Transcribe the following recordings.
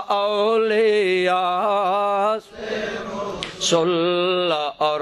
اولیاء صلی اور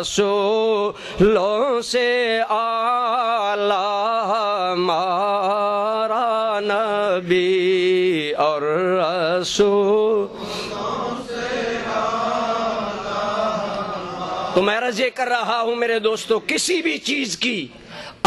رسولوں سے اعلیٰ ہمارا نبی اور رسول. تو میں عرض یہ کر رہا ہوں میرے دوستو، کسی بھی چیز کی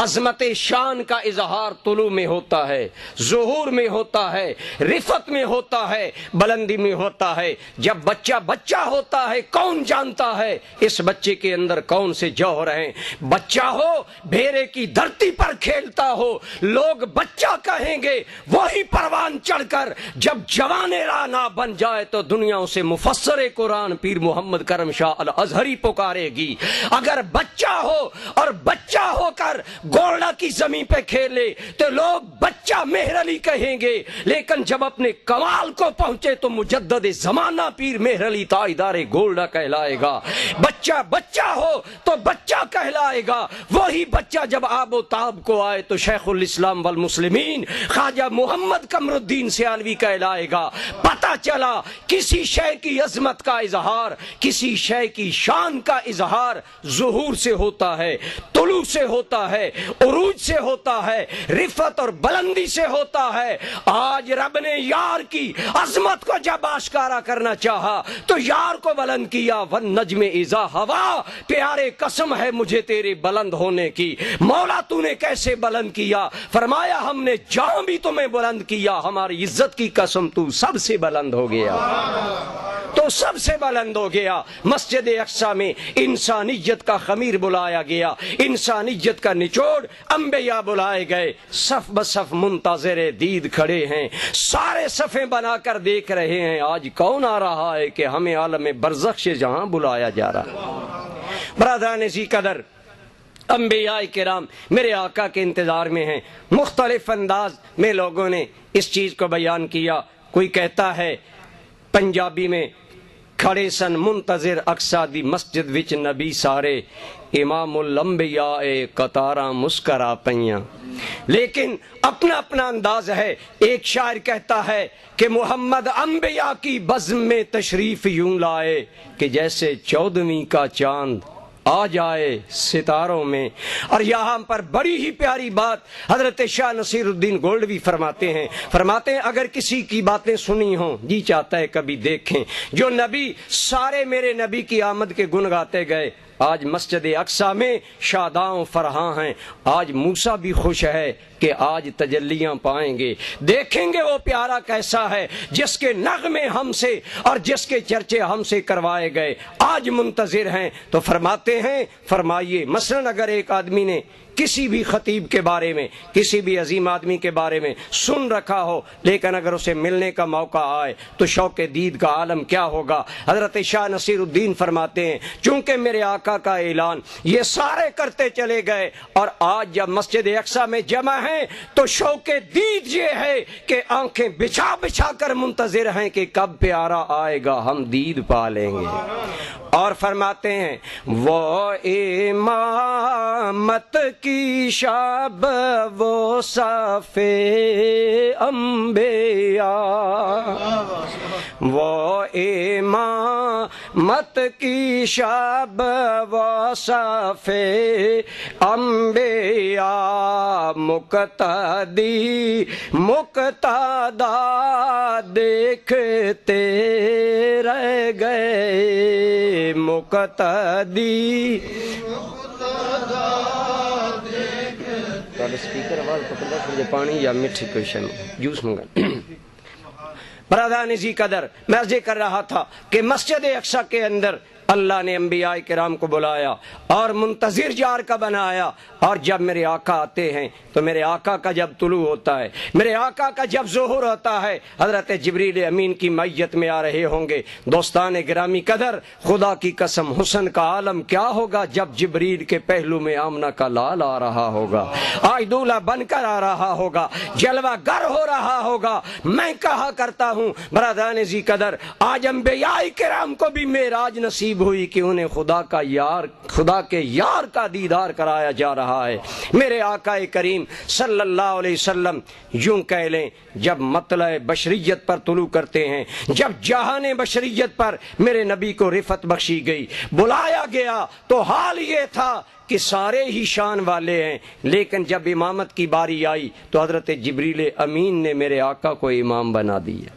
عظمت شان کا اظہار طلوع میں ہوتا ہے، ظہور میں ہوتا ہے، رفعت میں ہوتا ہے، بلندی میں ہوتا ہے. جب بچہ بچہ ہوتا ہے کون جانتا ہے اس بچے کے اندر کون سے جوہر ہیں. بچہ ہو بھیرے کی دھرتی پر کھیلتا ہو، لوگ بچہ کہیں گے، وہی پروان چڑھ کر جب جوان رانا بن جائے تو دنیا اسے مفسر قرآن پیر محمد کرم شاہ الازہری پکارے گی. اگر بچہ ہو اور بچہ ہو کر گولڈا کی زمین پہ کھیلے تو لوگ بچہ مہر علی کہیں گے، لیکن جب اپنے کمال کو پہنچے تو مجدد زمانہ پیر مہر علی تاجدار گولڈا کہلائے گا. بچہ بچہ ہو تو بچہ کہلائے گا. وہی بچہ جب آب و تاب کو آئے تو شیخ الاسلام والمسلمین خواجہ محمد قمر الدین سیالوی کہلائے گا. پتہ چلا کسی شے کی عظمت کا اظہار، کسی شے کی شان کا اظہار ظہور سے ہوتا ہے، طلوع سے ہوتا ہے، عروج سے ہوتا ہے، رفعت اور بلندی سے ہوتا ہے. آج رب نے یار کی عظمت کو جب آشکارا کرنا چاہا تو یار کو بلند کیا. والنجم اذا ہوا، پیارے قسم ہے مجھے تیرے بلند ہونے کی. مولا تو نے کیسے بلند کیا؟ فرمایا ہم نے جہاں بھی تمہیں بلند کیا ہماری عزت کی قسم تو سب سے بلند ہو گیا، تو سب سے بلند ہو گیا. مسجد اقصی میں انسانیت کا خمیر بلایا گیا، انسانیت کا نچوڑ انبیاء بلائے گئے. صف بصف منتظر دید کھڑے ہیں، سارے صفیں بنا کر دیکھ رہے ہیں آج کون آ رہا ہے کہ ہمیں عالم برزخ سے جہاں بلایا جا رہا ہے. برادران ذی قدر، انبیاء کرام میرے آقا کے انتظار میں ہیں. مختلف انداز میں لوگوں نے اس چیز کو بیان کیا. کوئی کہتا ہے پنجابی میں کھڑے سن منتظر اقصی دی مسجد وچ نبی سارے، امام الانبیاء قطاراں مسکرا پئیاں. لیکن اپنا اپنا انداز ہے. ایک شاعر کہتا ہے کہ محمد انبیاء کی بزم میں تشریف یوں لائے کہ جیسے 14ویں کا چاند آ جائے ستاروں میں. اور یہاں پر بڑی ہی پیاری بات حضرت شاہ نصیر الدین گولڈوی فرماتے ہیں اگر کسی کی باتیں سنی ہوں جی چاہتا ہے کبھی دیکھیں. جو نبی سارے میرے نبی کی آمد کے گن گاتے گئے آج مسجد اقصی میں شاداں فرحاں ہیں. آج موسیٰ بھی خوش ہے کہ آج تجلیاں پائیں گے. دیکھیں گے وہ پیارا کیسا ہے جس کے نغمے ہم سے اور جس کے چرچے ہم سے کروائے گئے. آج منتظر ہیں. تو فرماتے ہیں، فرمائیے مثلا اگر ایک آدمی نے کسی بھی خطیب کے بارے میں، کسی بھی عظیم آدمی کے بارے میں سن رکھا ہو، لیکن اگر اسے ملنے کا موقع آئے تو شوق دید کا عالم کیا ہوگا. حضرت شاہ نصیر الدین فرماتے ہیں چونکہ میرے آقا کا اعلان یہ سارے کرتے چلے گئے اور آج جب مسجد اقصی میں جمع ہیں تو شوق دید یہ ہے کہ آنکھیں بچھا بچھا کر منتظر ہیں کہ کب پیارا آئے گا ہم دید پا لیں گے. اور فرماتے ہیں وہ امامت کی شب وہ صف انبیاء، وہ امامت کی شب وہ صف انبیاء، مقتدی مقتدا دیکھتے رہ گئے، مقتدی سپیکر آواز پکڑتا مجھے پانی یا میٹھی کوئی شے جوس منگا. برادران ذی قدر، میں عرض کر رہا تھا کہ مسجد اقصی کے اندر اللہ نے انبیاء کرام کو بلایا اور منتظر جار کا بنایا. اور جب میرے آقا آتے ہیں تو میرے آقا کا جب طلوع ہوتا ہے، میرے آقا کا جب ظہور ہوتا ہے، حضرت جبریل امین کی معیت میں آ رہے ہوں گے. دوستان گرامی قدر، خدا کی قسم حسن کا عالم کیا ہوگا جب جبریل کے پہلو میں آمنہ کا لال آ رہا ہوگا، آج دولہا بن کر آ رہا ہوگا، جلوہ گر ہو رہا ہوگا. میں کہا کرتا ہوں برادران ذی قدر، آج انبیاء کرام کو بھی معراج نصیب ہوئی کہ انہیں خدا کے یار کا دیدار کرایا جا رہا ہے۔ میرے آقا کریم صلی اللہ علیہ وسلم یوں کہہ لیں جب مطلع بشریت پر طلوع کرتے ہیں، جب جہان بشریت پر میرے نبی کو رفعت بخشی گئی، بلایا گیا تو حال یہ تھا کہ سارے ہی شان والے ہیں، لیکن جب امامت کی باری آئی تو حضرت جبریل امین نے میرے آقا کو امام بنا دیا،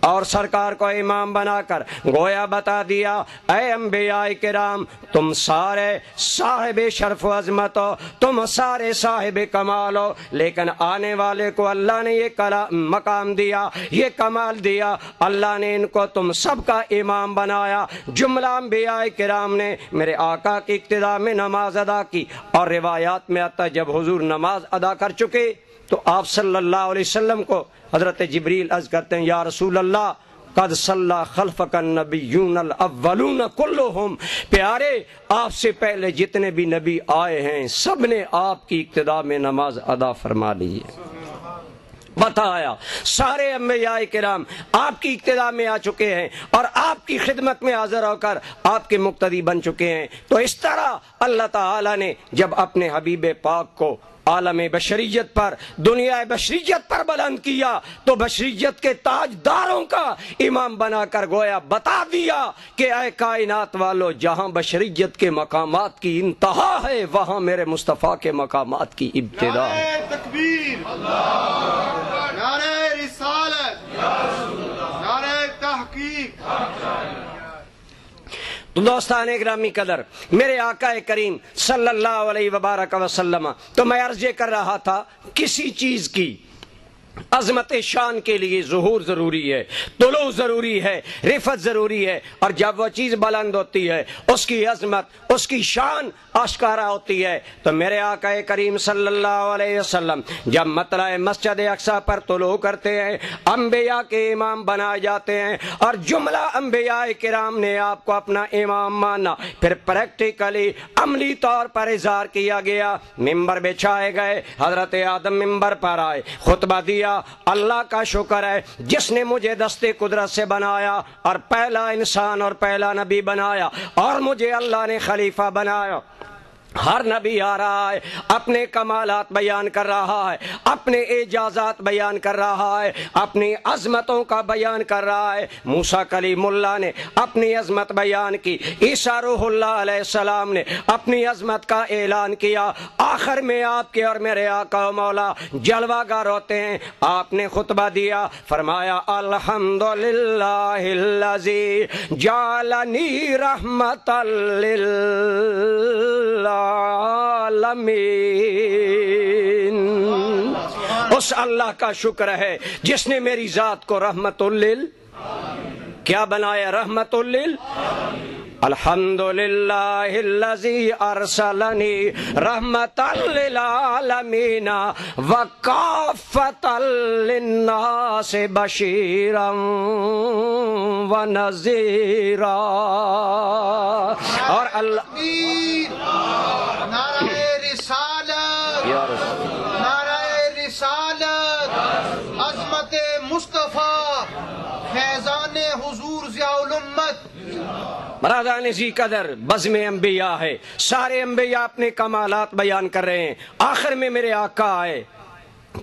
اور سرکار کو امام بنا کر گویا بتا دیا اے انبیاء کرام تم سارے صاحب شرف و عظمت ہو، تم سارے صاحب کمال ہو، لیکن آنے والے کو اللہ نے یہ مقام دیا، یہ کمال دیا، اللہ نے ان کو تم سب کا امام بنایا۔ جملہ انبیاء کرام نے میرے آقا کی اقتداء میں نماز ادا کی، اور روایات میں آتا ہے جب حضور نماز ادا کر چکے تو آپ صلی اللہ علیہ وسلم کو حضرت جبریل عرض کرتے ہیں یا رسول اللہ قد صلی خلفک النبیون الاولون کلہم، پیارے آپ سے پہلے جتنے بھی نبی آئے ہیں سب نے آپ کی اقتداء میں نماز ادا فرما لی ہے۔ بتایا سارے انبیاء کرام آپ کی اقتداء میں آ چکے ہیں اور آپ کی خدمت میں حاضر ہو کر آپ کے مقتدی بن چکے ہیں۔ تو اس طرح اللہ تعالی نے جب اپنے حبیب پاک کو عالم بشریت پر، دنیا بشریت پر بلند کیا تو بشریت کے تاجداروں کا امام بنا کر گویا بتا دیا کہ اے کائنات والو، جہاں بشریت کے مقامات کی انتہا ہے وہاں میرے مصطفیٰ کے مقامات کی ابتدا ہے۔ نعرہ تکبیر، نعرہ رسالت، نعرہ تحقیق۔ تو دوستان گرامی قدر، میرے آقا کریم صلی اللہ علیہ وبارک وسلم، تو میں عرض کر رہا تھا کسی چیز کی عظمت شان کے لیے ظہور ضروری ہے، طلوع ضروری ہے، رفعت ضروری ہے، اور جب وہ چیز بلند ہوتی ہے اس کی عظمت، اس کی شان آشکارا ہوتی ہے۔ تو میرے آقا کریم صلی اللہ علیہ وسلم جب مطلع مسجد اقصی پر طلوع کرتے ہیں، انبیاء کے امام بنائے جاتے ہیں، اور جملہ انبیاء کرام نے آپ کو اپنا امام مانا، پھر پریکٹیکلی عملی طور پر اظہار کیا گیا، ممبر بچھائے گئے، حضرت آدم ممبر پر آئے، خطبہ دیا، اللہ کا شکر ہے جس نے مجھے دستے قدرت سے بنایا اور پہلا انسان اور پہلا نبی بنایا، اور مجھے اللہ نے خلیفہ بنایا۔ ہر نبی آ رہا ہے، اپنے کمالات بیان کر رہا ہے، اپنے اعجازات بیان کر رہا ہے، اپنی عظمتوں کا بیان کر رہا ہے۔ موسیٰ کلیم اللہ نے اپنی عظمت بیان کی، عیسیٰ روح اللہ علیہ السلام نے اپنی عظمت کا اعلان کیا، آخر میں آپ کے اور میرے آقا و مولا جلوہ گر ہوتے ہیں۔ آپ نے خطبہ دیا، فرمایا الحمدللہ الذی جعلنی رحمۃ للعالمین، اس اللہ کا شکر ہے جس نے میری ذات کو رحمت کیا بنایا، رحمت الحمدللہ الذی ارسلنی رحمت للعالمین وکافۃ للناس بشیرا ونذیرا۔ اور اللہ نعرہ رسالت، نعرہ رسالت، عظمت مصطفیٰ، فیضان حضور ضیاء الامت۔ برادران ذی قدر، بزم انبیاء ہے، سارے انبیاء اپنے کمالات بیان کر رہے ہیں، آخر میں میرے آقا آئے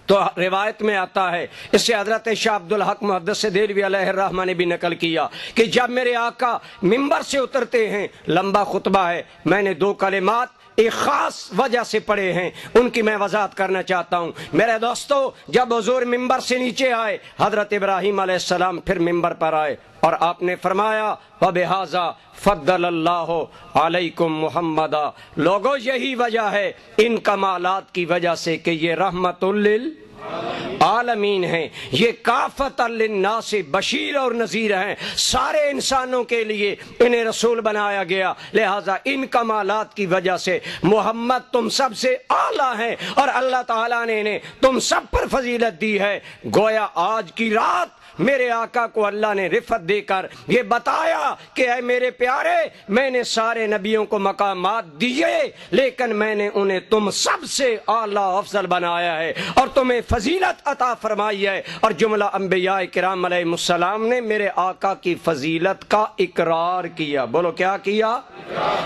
تو روایت میں آتا ہے، اس سے حضرت شاہ عبدالحق محدث دہلوی علیہ الرحمہ نے بھی نقل کیا کہ جب میرے آقا ممبر سے اترتے ہیں، لمبا خطبہ ہے، میں نے 2 کلمات ایک خاص وجہ سے پڑھے ہیں، ان کی میں وضاحت کرنا چاہتا ہوں۔ میرے دوستو، جب حضور ممبر سے نیچے آئے، حضرت ابراہیم علیہ السلام پھر ممبر پر آئے اور آپ نے فرمایا وَبِهَذَا فَضَّلَ اللَّهُ عَلَيْكُمْ مُحَمَّدًا، لوگوں یہی وجہ ہے ان کمالات کی وجہ سے کہ یہ رحمت عالمین ہیں، یہ کافۃ للناس بشیر اور نذیر ہیں، سارے انسانوں کے لیے انہیں رسول بنایا گیا، لہذا ان کمالات کی وجہ سے محمد تم سب سے اعلیٰ ہیں، اور اللہ تعالیٰ نے انہیں تم سب پر فضیلت دی ہے۔ گویا آج کی رات میرے آقا کو اللہ نے رفعت دے کر یہ بتایا کہ اے میرے پیارے، میں نے سارے نبیوں کو مقامات دیے، لیکن میں نے انہیں تم سب سے اعلیٰ افضل بنایا ہے اور تمہیں فضیلت عطا فرمائی ہے، اور جملہ انبیاء کرام علیہ السلام نے میرے آقا کی فضیلت کا اقرار کیا۔ بولو کیا کیا؟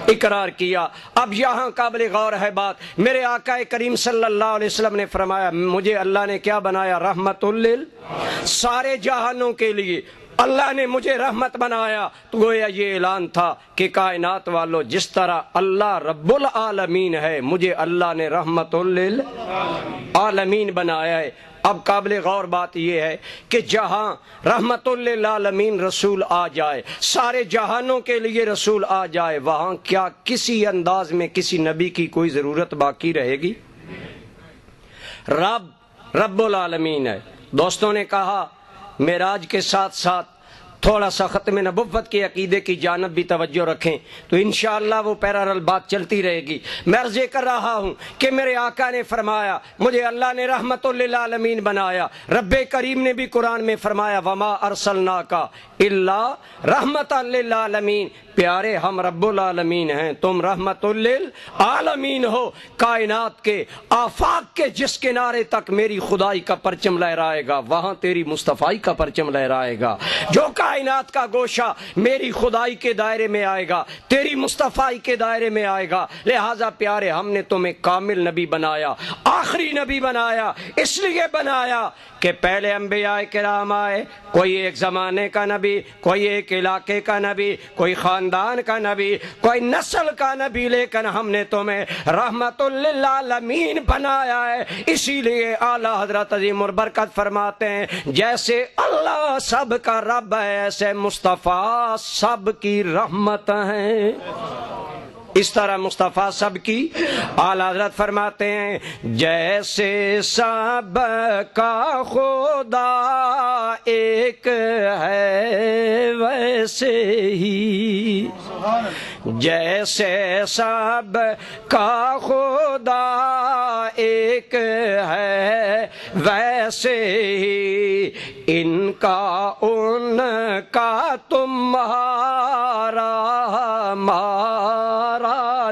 اقرار کیا۔ اب یہاں قابل غور ہے بات، میرے آقا کریم صلی اللہ علیہ وسلم نے فرمایا مجھے اللہ نے کیا بنایا؟ رحمت سارے جہانوں کے لیے اللہ نے مجھے رحمت بنایا۔ تو گویا یہ اعلان تھا کہ کائنات والوں، جس طرح اللہ رب العالمین ہے، مجھے اللہ نے رحمت للعالمین بنایا ہے۔ اب قابل غور بات یہ ہے کہ جہاں رحمت للعالمین رسول آ جائے، سارے جہانوں کے لیے رسول آ جائے، وہاں کیا کسی انداز میں کسی نبی کی کوئی ضرورت باقی رہے گی؟ رب العالمین ہے۔ دوستوں نے کہا معراج کے ساتھ ساتھ تھوڑا سا ختم نبوت کے عقیدے کی جانب بھی توجہ رکھیں تو انشاءاللہ وہ پیرالل بات چلتی رہے گی۔ میں عرض کر رہا ہوں کہ میرے آقا نے فرمایا مجھے اللہ نے رحمت للعالمین بنایا۔ رب کریم نے بھی قرآن میں فرمایا وما ارسلناک الا رحمت للعالمین، پیارے ہم رب العالمین ہیں، تم رحمت للعالمین ہو۔ کائنات کے آفاق کے جس کنارے تک میری خدائی کا پرچم لہرائے گا وہاں تیری مصطفائی کا پرچم لہرائے گا۔ جو کائنات کا گوشہ میری خدائی کے دائرے میں آئے گا تیری مصطفائی کے دائرے میں آئے گا۔ لہٰذا پیارے ہم نے تمہیں کامل نبی بنایا، آخری نبی بنایا۔ اس لیے بنایا کہ پہلے انبیاء کرام آئے، کوئی ایک زمانے کا نبی، کوئی ایک علاقے کا نبی، کوئی خاندان کا نبی، کوئی نسل کا نبی، لیکن ہم نے تمہیں رحمت للعالمین بنایا ہے۔ اسی لیے اعلیٰ حضرت عظیم البرکت فرماتے ہیں جیسے اللہ سب کا رب ہے ایسے مصطفیٰ سب کی رحمت ہے۔ اس طرح مصطفیٰ سب کی، اعلیٰ حضرت فرماتے ہیں جیسے سب کا خدا ایک ہے ویسے ہی، جیسے سب کا خدا ایک ہے ویسے ہی ان کا ان کا تمہارا ہمارا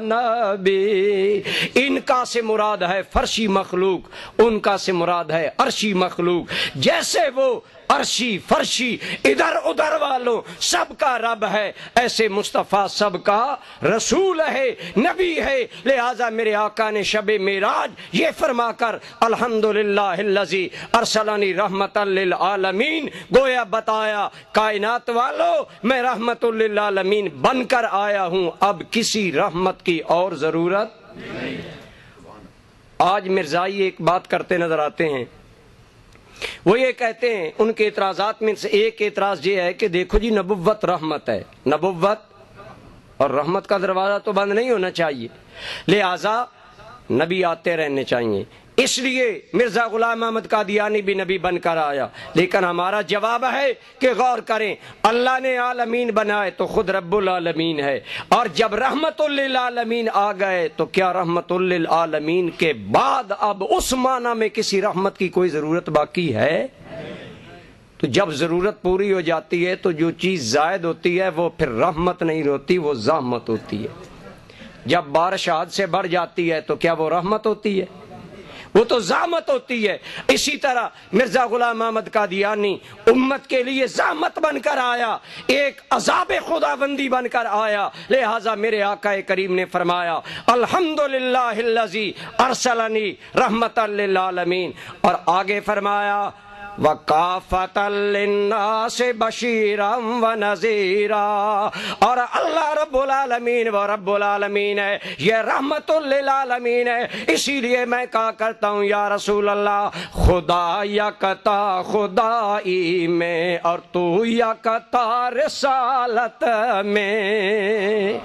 نبی۔ ان کا سے مراد ہے فرشی مخلوق، ان کا سے مراد ہے عرشی مخلوق۔ جیسے وہ عرشی فرشی ادھر ادھر والوں سب کا رب ہے، ایسے مصطفیٰ سب کا رسول ہے، نبی ہے۔ لہٰذا میرے آقا نے شب معراج یہ فرما کر الحمدللہ الذی ارسلنی رحمت للعالمین گویا بتایا کائنات والوں میں رحمت للعالمین بن کر آیا ہوں، اب کسی رحمت کی اور ضرورت نہیں۔ آج مرزائی ایک بات کرتے نظر آتے ہیں، وہ یہ کہتے ہیں ان کے اعتراضات میں سے ایک اعتراض یہ ہے کہ دیکھو جی نبوت رحمت ہے، نبوت اور رحمت کا دروازہ تو بند نہیں ہونا چاہیے، لہٰذا نبی آتے رہنے چاہیے۔ اس لیے مرزا غلام احمد قادیانی بھی نبی بن کر آیا، لیکن ہمارا جواب ہے کہ غور کریں اللہ نے عالمین بنائے تو خود رب العالمین ہے، اور جب رحمت للعالمین آ گئے تو کیا رحمت للعالمین کے بعد اب اس معنی میں کسی رحمت کی کوئی ضرورت باقی ہے؟ تو جب ضرورت پوری ہو جاتی ہے تو جو چیز زائد ہوتی ہے وہ پھر رحمت نہیں ہوتی، وہ زحمت ہوتی ہے۔ جب بارش حد سے بڑھ جاتی ہے تو کیا وہ رحمت ہوتی ہے؟ وہ تو زحمت ہوتی ہے۔ اسی طرح مرزا غلام احمد قادیانی امت کے لیے زحمت بن کر آیا، ایک عذاب خداوندی بن کر آیا۔ لہٰذا میرے آقا کریم نے فرمایا الحمدللہ الذی ارسلنی رحمت للعالمین، اور آگے فرمایا وَكَافَةً لِلنَّاسِ بَشِيرًا وَنَذِيرًا، اور اللہ رب العالمین وہ رب العالمین ہے، یہ رحمت للعالمین ہے۔ اسی لیے میں کہا کرتا ہوں یا رسول اللہ خدا یکتا خدائی میں اور تو یکتا رسالت میں،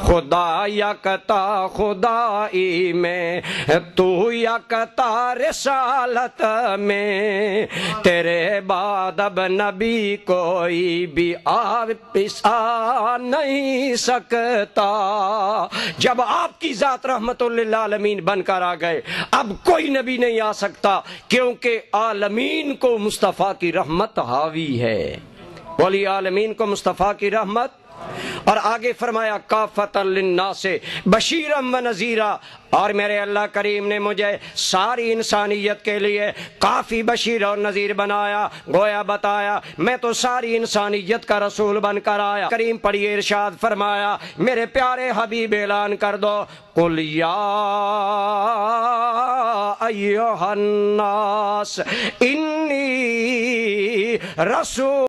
خدا یکتا خدائی میں تو یکتا رسالت میں، تیرے بعد اب نبی کوئی بھی واپس آ نہیں سکتا۔ جب آپ کی ذات رحمت للعالمین بن کر آ گئے اب کوئی نبی نہیں آ سکتا، کیونکہ عالمین کو مصطفیٰ کی رحمت حاوی ہے، ولی عالمین کو مصطفیٰ کی رحمت اور آگے فرمایا کافۃ للناس بشیرا و نذیرا، اور میرے اللہ کریم نے مجھے ساری انسانیت کے لیے کافی بشیر اور نذیر بنایا، گویا بتایا میں تو ساری انسانیت کا رسول بن کر آیا۔ کریم پڑھیے، ارشاد فرمایا میرے پیارے حبیب اعلان کر دو، قل یا ایھا الناس انی رسول